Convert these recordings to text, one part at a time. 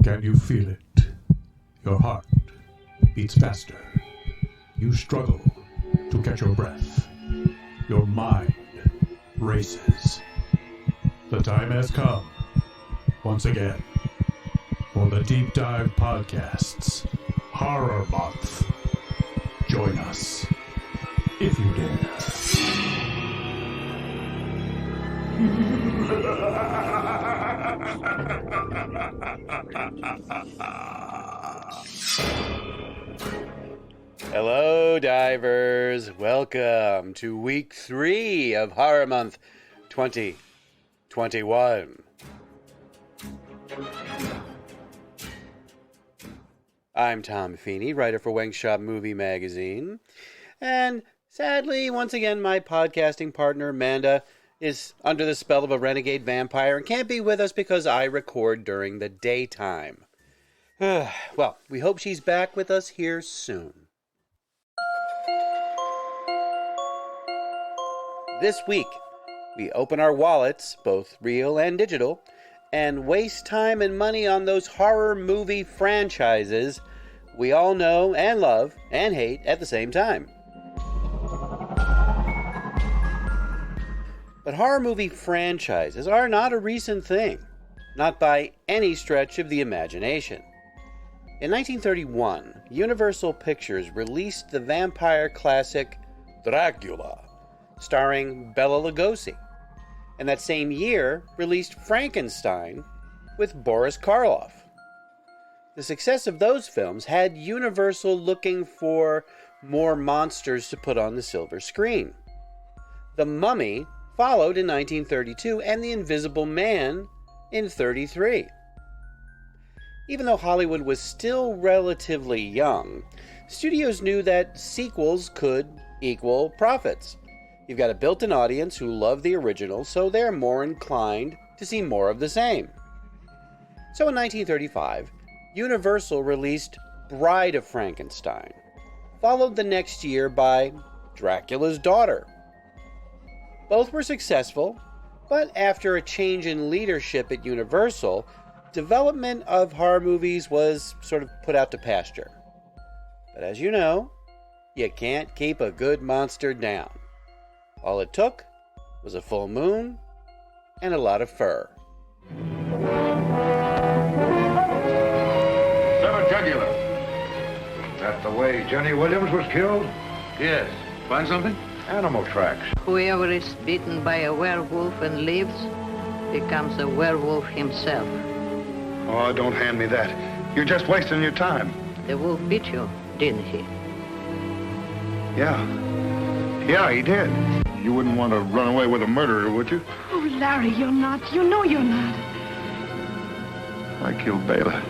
Can you feel it? Your heart beats faster. You struggle to catch your breath. Your mind races. The time has come, once again, for the Deep Dive Podcast's Horror Month. Join us, if you dare. Hello, divers. Welcome to week 3 of Horror Month 2021. I'm Tom Feeney, writer for Wang Shop Movie Magazine. And sadly, once again, my podcasting partner, Amanda, is under the spell of a renegade vampire and can't be with us because I record during the daytime. Well, we hope she's back with us here soon. This week, we open our wallets, both real and digital, and waste time and money on those horror movie franchises we all know and love and hate at the same time. But horror movie franchises are not a recent thing, not by any stretch of the imagination. In 1931, Universal Pictures released the vampire classic Dracula, starring Bela Lugosi, and that same year released Frankenstein with Boris Karloff. The success of those films had Universal looking for more monsters to put on the silver screen. The Mummy followed in 1932 and The Invisible Man in 1933. Even though Hollywood was still relatively young, studios knew that sequels could equal profits. You've got a built-in audience who love the original, so they're more inclined to see more of the same. So in 1935, Universal released Bride of Frankenstein, followed the next year by Dracula's Daughter. Both were successful, but after a change in leadership at Universal, development of horror movies was sort of put out to pasture. But as you know, you can't keep a good monster down. All it took was a full moon and a lot of fur. Jugular. Is that the way Jenny Williams was killed? Yes. Find something? Animal tracks. Whoever is bitten by a werewolf and lives becomes a werewolf himself. Oh, don't hand me that. You're just wasting your time. The wolf bit you, didn't he? Yeah, he did. You wouldn't want to run away with a murderer, would you? Oh, Larry, you're not. You know you're not. I killed Bela.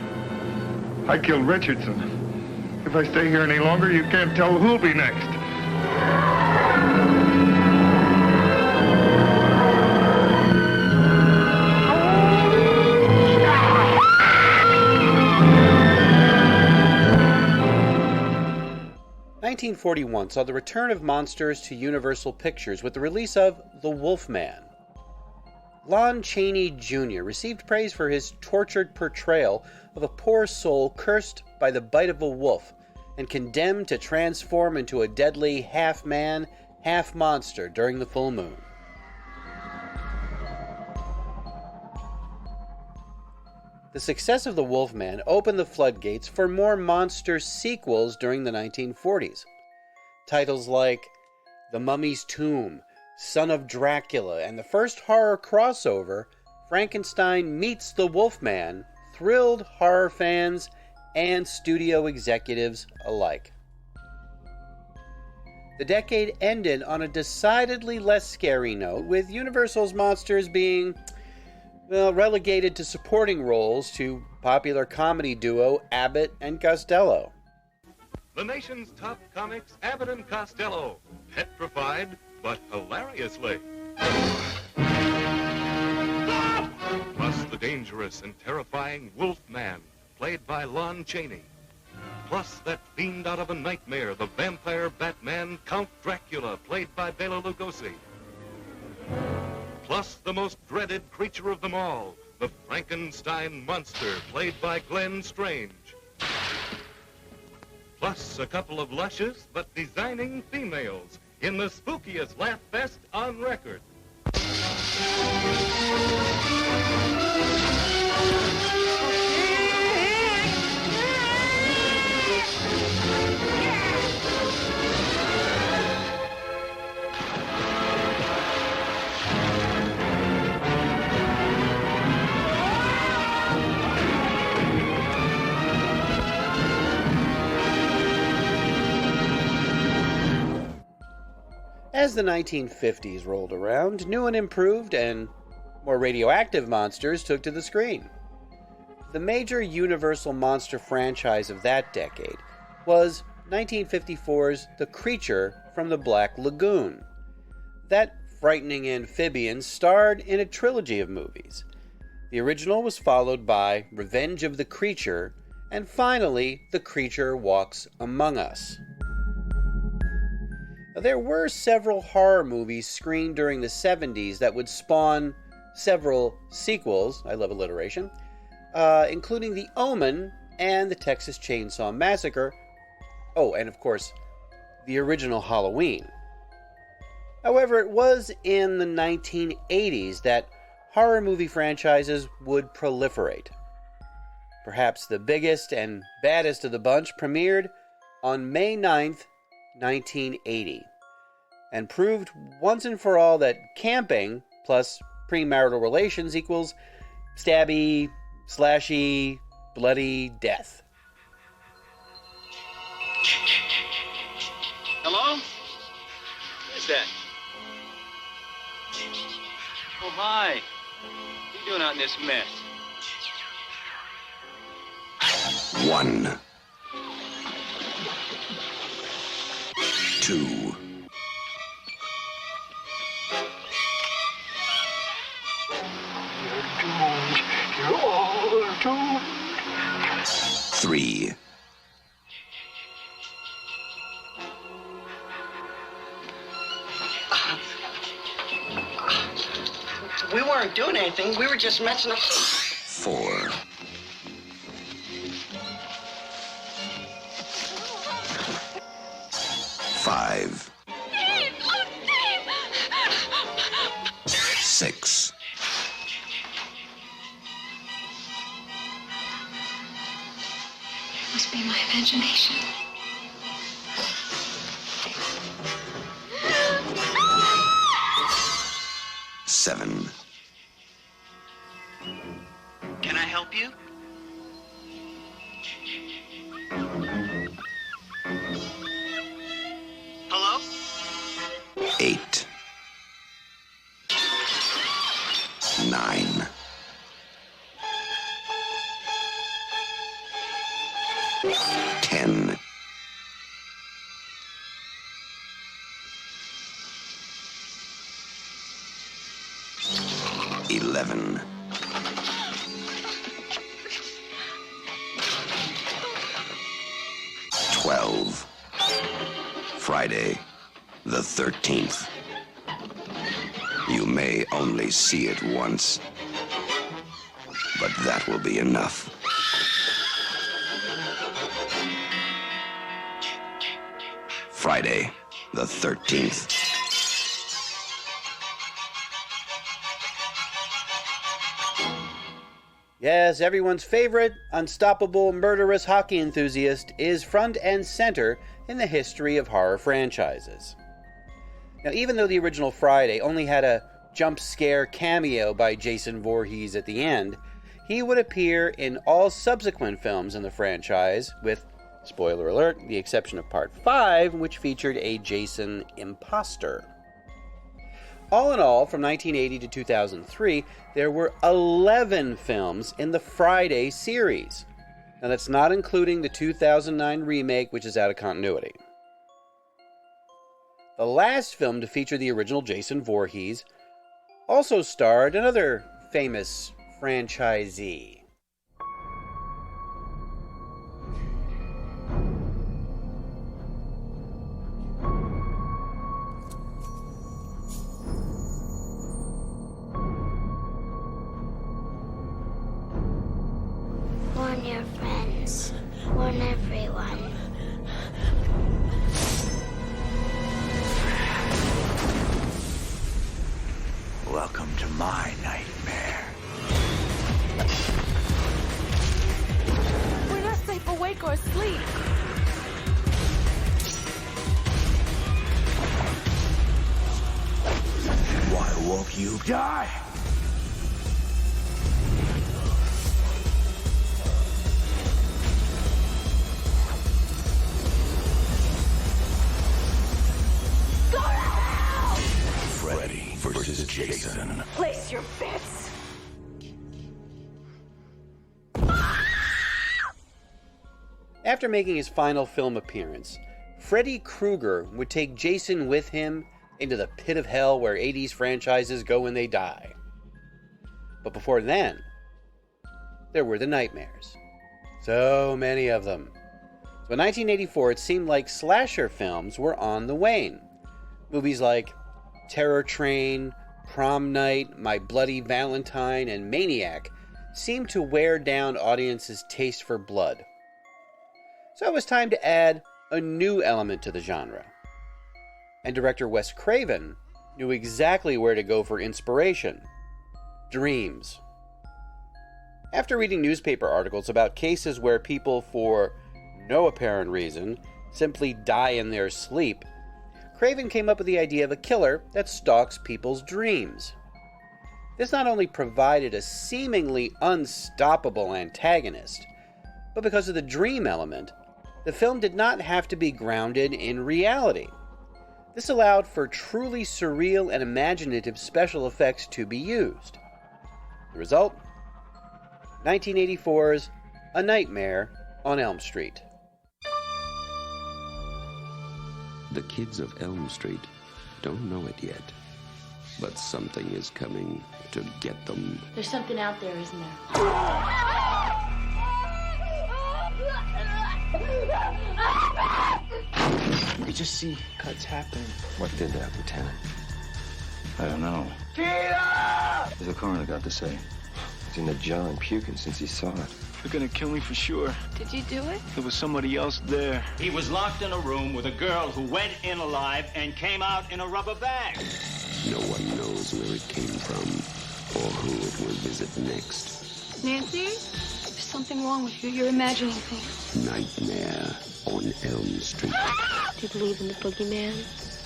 I killed Richardson. If I stay here any longer, you can't tell who'll be next. 1941 saw the return of monsters to Universal Pictures with the release of The Wolfman. Lon Chaney Jr. received praise for his tortured portrayal of a poor soul cursed by the bite of a wolf and condemned to transform into a deadly half-man, half-monster during the full moon. The success of The Wolfman opened the floodgates for more monster sequels during the 1940s. Titles like The Mummy's Tomb, Son of Dracula, and the first horror crossover, Frankenstein Meets the Wolfman, thrilled horror fans and studio executives alike. The decade ended on a decidedly less scary note, with Universal's monsters being relegated to supporting roles to popular comedy duo Abbott and Costello. The nation's top comics, Abbott and Costello. Petrified, but hilariously. Plus the dangerous and terrifying Wolfman, played by Lon Chaney. Plus that fiend out of a nightmare, the vampire Batman, Count Dracula, played by Bela Lugosi. Plus the most dreaded creature of them all, the Frankenstein monster, played by Glenn Strange. Plus a couple of luscious but designing females in the spookiest laugh fest on record. As the 1950s rolled around, new and improved and more radioactive monsters took to the screen. The major Universal monster franchise of that decade was 1954's The Creature from the Black Lagoon. That frightening amphibian starred in a trilogy of movies. The original was followed by Revenge of the Creature, and finally, The Creature Walks Among Us. Now, there were several horror movies screened during the 70s that would spawn several sequels, I love alliteration, including The Omen and the Texas Chainsaw Massacre. Oh, and of course, the original Halloween. However, it was in the 1980s that horror movie franchises would proliferate. Perhaps the biggest and baddest of the bunch premiered on May 9th, 1980, and proved once and for all that camping plus premarital relations equals stabby, slashy, bloody death. Hello? Who's that? Oh, hi. What are you doing out in this mess? 1, 2, 3, We weren't doing anything. We were just messing up. 4, 5, 6, Must be my imagination. 7, Can I help you? Hello? 8, 9, 10, 11, 12, Friday, the 13th. You may only see it once, but that will be enough. Friday, the 13th. Yes, everyone's favorite, unstoppable, murderous hockey enthusiast is front and center in the history of horror franchises. Now, even though the original Friday only had a jump scare cameo by Jason Voorhees at the end, he would appear in all subsequent films in the franchise, with, spoiler alert, the exception of Part 5, which featured a Jason imposter. All in all, from 1980 to 2003, there were 11 films in the Friday series. Now, that's not including the 2009 remake, which is out of continuity. The last film to feature the original Jason Voorhees also starred another famous franchisee. warn your friends. Warn everyone. Welcome to my nightmare. We're not safe awake or asleep. Why won't you die? Freddy versus Jason. Place your bets. After making his final film appearance, Freddy Krueger would take Jason with him into the pit of hell where 80s franchises go when they die. But before then, there were the nightmares. So many of them. So in 1984, it seemed like slasher films were on the wane. Movies like Terror Train, Prom Night, My Bloody Valentine, and Maniac seemed to wear down audiences' taste for blood. So it was time to add a new element to the genre. And director Wes Craven knew exactly where to go for inspiration: dreams. After reading newspaper articles about cases where people, for no apparent reason, simply die in their sleep, Craven came up with the idea of a killer that stalks people's dreams. This not only provided a seemingly unstoppable antagonist, but because of the dream element, the film did not have to be grounded in reality. This allowed for truly surreal and imaginative special effects to be used. The result? 1984's A Nightmare on Elm Street. The kids of Elm Street don't know it yet, but something is coming to get them. There's something out there, isn't there? We just see cuts happen. What did that, Lieutenant? I don't know. What the coroner got to say? He's in the jar and puking since he saw it. They're gonna kill me for sure. Did you do it? There was somebody else there. He was locked in a room with a girl who went in alive and came out in a rubber bag. No one knows where it came from or who it will visit next. Nancy? There's something wrong with you. You're imagining things. Nightmare on Elm Street. Do you believe in the boogeyman?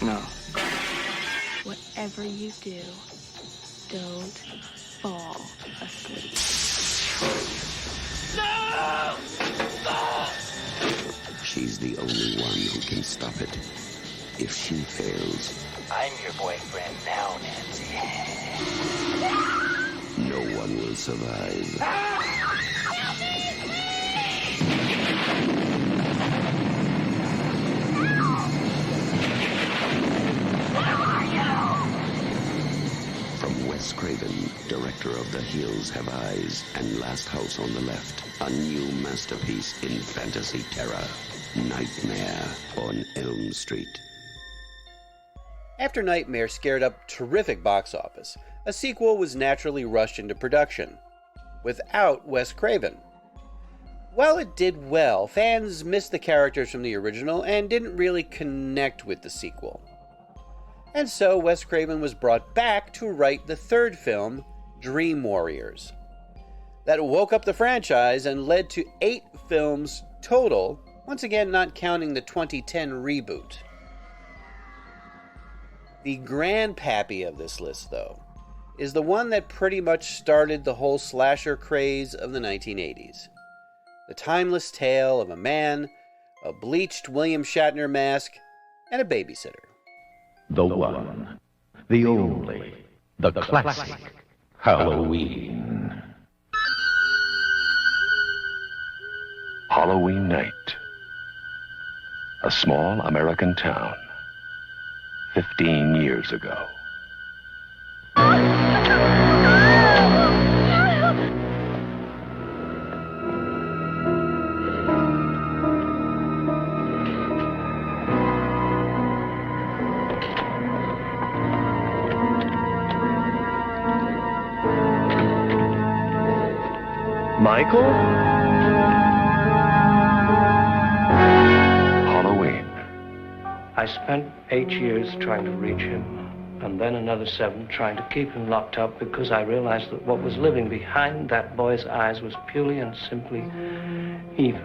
No. Whatever you do, don't fall asleep. No! She's the only one who can stop it. If she fails, I'm your boyfriend now, Nancy. no one will survive. From Wes Craven, director of The Hills Have Eyes and Last House on the Left, a new masterpiece in fantasy terror, Nightmare on Elm Street. After Nightmare scared up terrific box office, a sequel was naturally rushed into production, without Wes Craven. While it did well, fans missed the characters from the original and didn't really connect with the sequel. And so Wes Craven was brought back to write the third film, Dream Warriors. That woke up the franchise and led to 8 films total, once again not counting the 2010 reboot. The grandpappy of this list, though, is the one that pretty much started the whole slasher craze of the 1980s. The timeless tale of a man, a bleached William Shatner mask, and a babysitter. The one, the only, the classic Halloween. Halloween night. A small American town. 15 years ago. Michael? I spent 8 years trying to reach him, and then another 7 trying to keep him locked up because I realized that what was living behind that boy's eyes was purely and simply evil.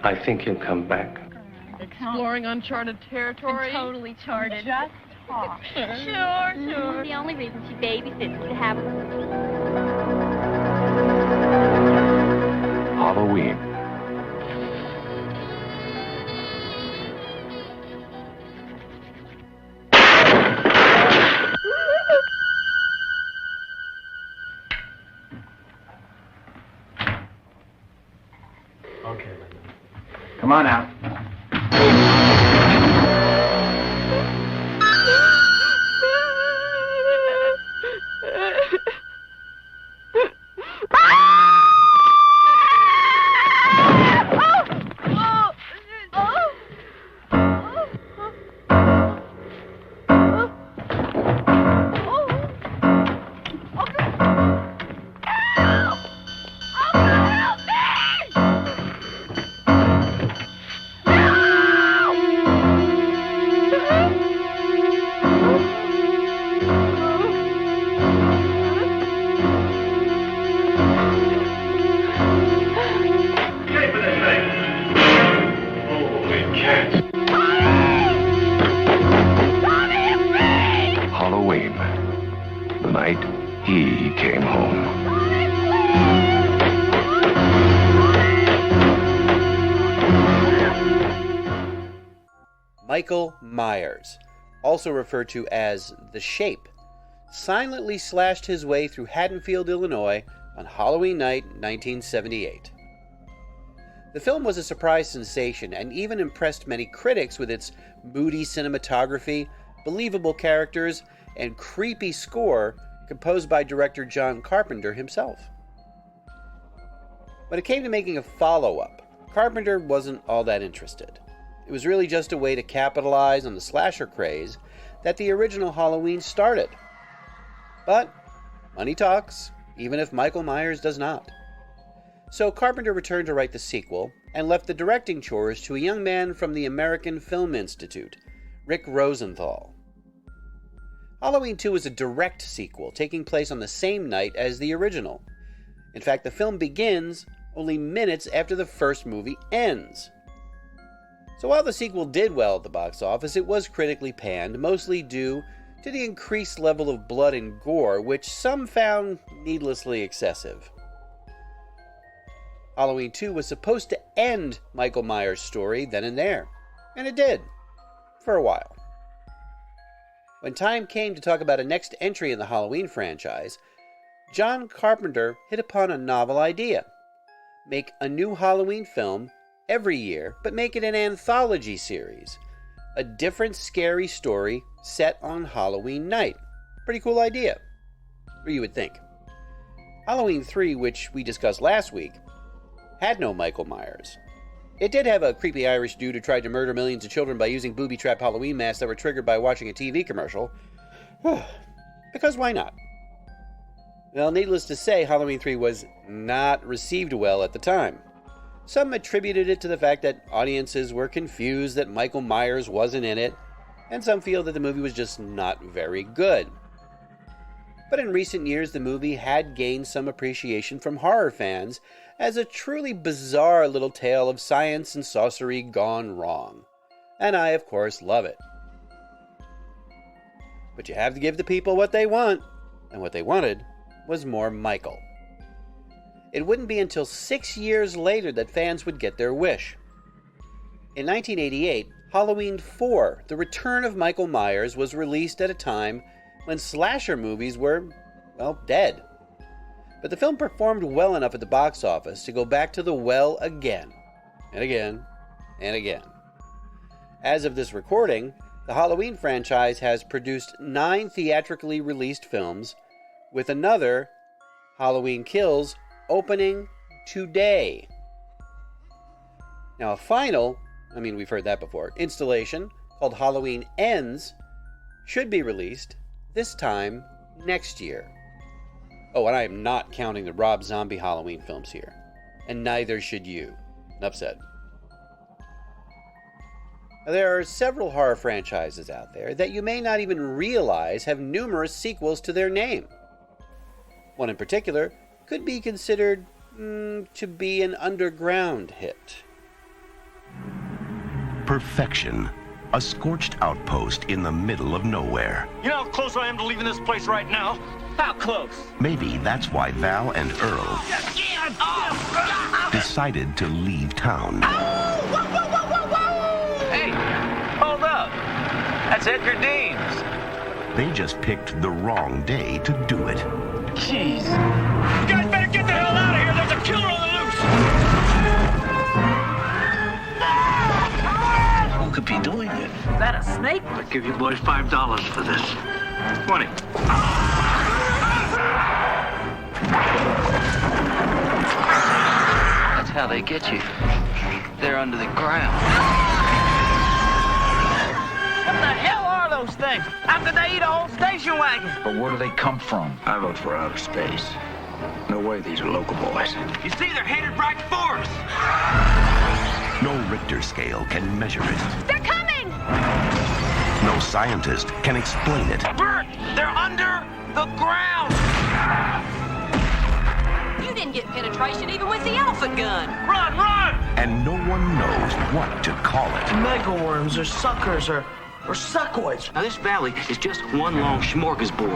I think he'll come back. Exploring uncharted territory. Totally charted. Just talk. Sure. The only reason she babysits is to have Halloween. Okay, Linda. Come on out. Halloween. The night he came home. Michael Myers, also referred to as The Shape, silently slashed his way through Haddonfield, Illinois on Halloween night 1978. The film was a surprise sensation and even impressed many critics with its moody cinematography, believable characters, and creepy score composed by director John Carpenter himself. When it came to making a follow-up, Carpenter wasn't all that interested. It was really just a way to capitalize on the slasher craze that the original Halloween started. But money talks, even if Michael Myers does not. So Carpenter returned to write the sequel and left the directing chores to a young man from the American Film Institute, Rick Rosenthal. Halloween 2 is a direct sequel, taking place on the same night as the original. In fact, the film begins only minutes after the first movie ends. So while the sequel did well at the box office, it was critically panned, mostly due to the increased level of blood and gore, which some found needlessly excessive. Halloween 2 was supposed to end Michael Myers' story then and there, and it did, for a while. When time came to talk about a next entry in the Halloween franchise, John Carpenter hit upon a novel idea. Make a new Halloween film every year, but make it an anthology series. A different scary story set on Halloween night. Pretty cool idea, or you would think. Halloween 3, which we discussed last week, had no Michael Myers. It did have a creepy Irish dude who tried to murder millions of children by using booby-trap Halloween masks that were triggered by watching a TV commercial. Because why not? Well, needless to say, Halloween 3 was not received well at the time. Some attributed it to the fact that audiences were confused that Michael Myers wasn't in it, and some feel that the movie was just not very good. But in recent years, the movie had gained some appreciation from horror fans as a truly bizarre little tale of science and sorcery gone wrong. And I, of course, love it. But you have to give the people what they want, and what they wanted was more Michael. It wouldn't be until 6 years later that fans would get their wish. In 1988, Halloween 4, The Return of Michael Myers, was released at a time when slasher movies were, well, dead. But the film performed well enough at the box office to go back to the well again, and again, and again. As of this recording, the Halloween franchise has produced 9 theatrically released films, with another, Halloween Kills, opening today. Now a final, we've heard that before, installation called Halloween Ends should be released this time next year. Oh, and I am not counting the Rob Zombie Halloween films here. And neither should you. Enough said. Now, there are several horror franchises out there that you may not even realize have numerous sequels to their name. One in particular could be considered to be an underground hit. Perfection. A scorched outpost in the middle of nowhere. You know how close I am to leaving this place right now? How close? Maybe that's why Val and Earl decided to leave town. Hey, hold up. That's Edgar Deans. They just picked the wrong day to do it. Jeez. You guys better get the hell out of here. There's a killer on the loose. Who could be doing it? Is that a snake? I'll give you boys $5 for this. 20. That's how they get you. They're under the ground. What the hell are those things? How could they eat a whole station wagon? But where do they come from? I vote for outer space. No way these are local boys. You see, they're headed right for us. No Richter scale can measure it. They're coming! No scientist can explain it. Bert, they're under the ground. You didn't get penetration even with the elephant gun. Run, run! And no one knows what to call it. Megaworms or suckers or suckoids. Now, this valley is just one long smorgasbord.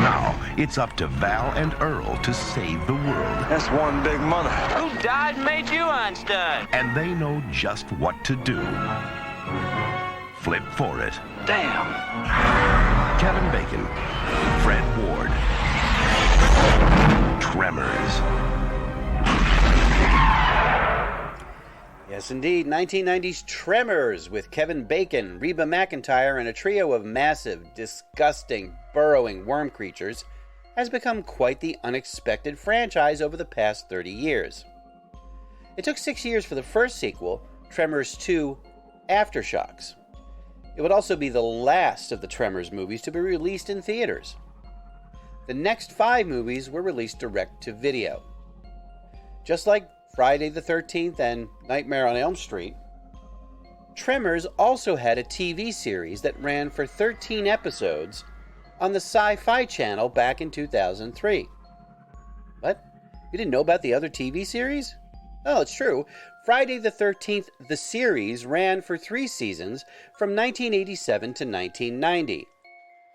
Now, it's up to Val and Earl to save the world. That's one big mother. Who died and made you Einstein? And they know just what to do. Flip for it. Damn. Kevin Bacon, Fred Ward, Tremors. Yes, indeed. 1990's Tremors with Kevin Bacon, Reba McEntire, and a trio of massive, disgusting, burrowing worm creatures has become quite the unexpected franchise over the past 30 years. It took 6 years for the first sequel, Tremors 2 Aftershocks. It would also be the last of the Tremors movies to be released in theaters. The next 5 movies were released direct to video. Just like Friday the 13th and Nightmare on Elm Street, Tremors also had a TV series that ran for 13 episodes on the Sci-Fi Channel back in 2003. What? You didn't know about the other TV series? Oh, it's true. Friday the 13th, the series, ran for 3 seasons from 1987 to 1990.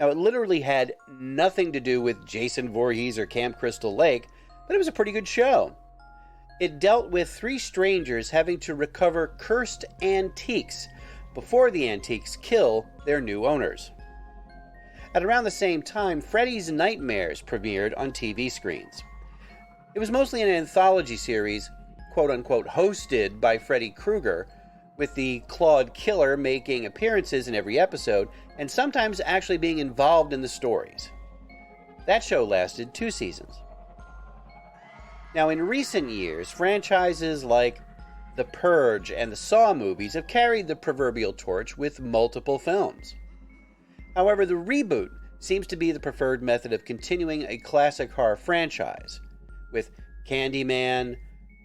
Now, it literally had nothing to do with Jason Voorhees or Camp Crystal Lake, but it was a pretty good show. It dealt with 3 strangers having to recover cursed antiques before the antiques kill their new owners. At around the same time, Freddy's Nightmares premiered on TV screens. It was mostly an anthology series, quote-unquote, hosted by Freddy Krueger, with the Clawed Killer making appearances in every episode and sometimes actually being involved in the stories. That show lasted 2 seasons. Now, in recent years, franchises like The Purge and the Saw movies have carried the proverbial torch with multiple films. However, the reboot seems to be the preferred method of continuing a classic horror franchise, with Candyman,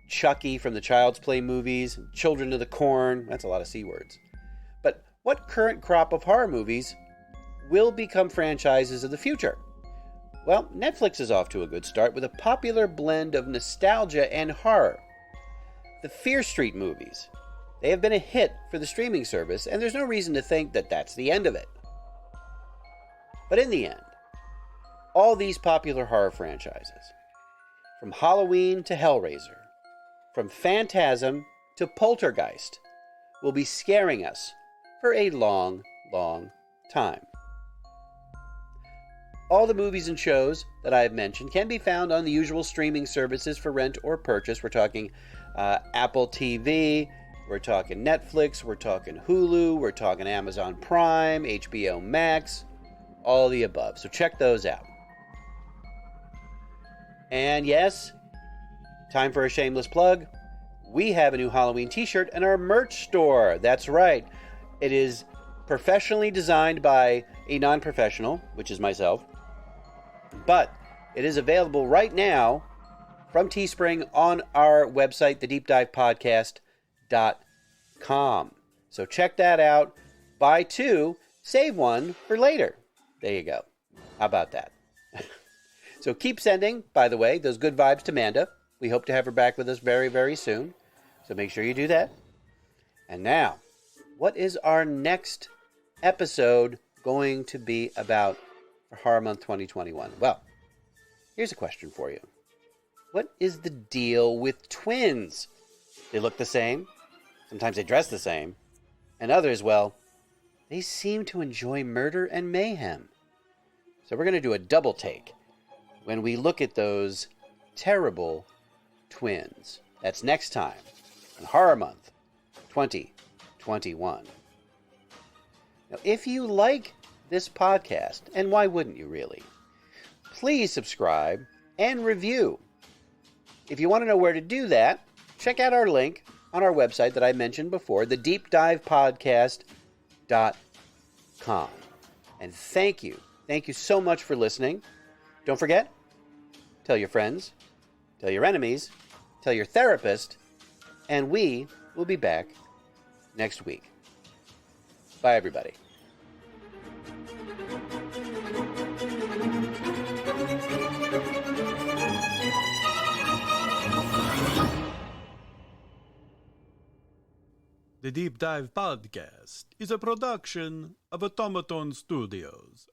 Chucky from the Child's Play movies, Children of the Corn, that's a lot of C words. But what current crop of horror movies will become franchises of the future? Well, Netflix is off to a good start with a popular blend of nostalgia and horror. The Fear Street movies. They have been a hit for the streaming service, and there's no reason to think that that's the end of it. But in the end, all these popular horror franchises, from Halloween to Hellraiser, from Phantasm to Poltergeist, will be scaring us for a long, long time. All the movies and shows that I have mentioned can be found on the usual streaming services for rent or purchase. We're talking Apple TV, we're talking Netflix, we're talking Hulu, we're talking Amazon Prime, HBO Max, all the above. So check those out. And yes, time for a shameless plug. We have a new Halloween t-shirt in our merch store. That's right. It is professionally designed by a non-professional, which is myself. But It is available right now from Teespring on our website, thedeepdivepodcast.com. So check that out. Buy 2, save 1 for later. There you go. How about that? So keep sending, by the way, those good vibes to Amanda. We hope to have her back with us very, very soon. So make sure you do that. And now, what is our next episode going to be about for Horror Month 2021? Well, here's a question for you. What is the deal with twins? They look the same. Sometimes they dress the same. And others, well, they seem to enjoy murder and mayhem. So we're going to do a double take when we look at those terrible twins. That's next time on Horror Month 2021. Now, if you like this podcast, and why wouldn't you really, please subscribe and review. If you want to know where to do that, check out our link on our website that I mentioned before, thedeepdivepodcast.com. And thank you so much for listening. Don't forget, tell your friends, tell your enemies, tell your therapist, and we will be back next week. Bye, everybody. The Deep Dive Podcast is a production of Automaton Studios.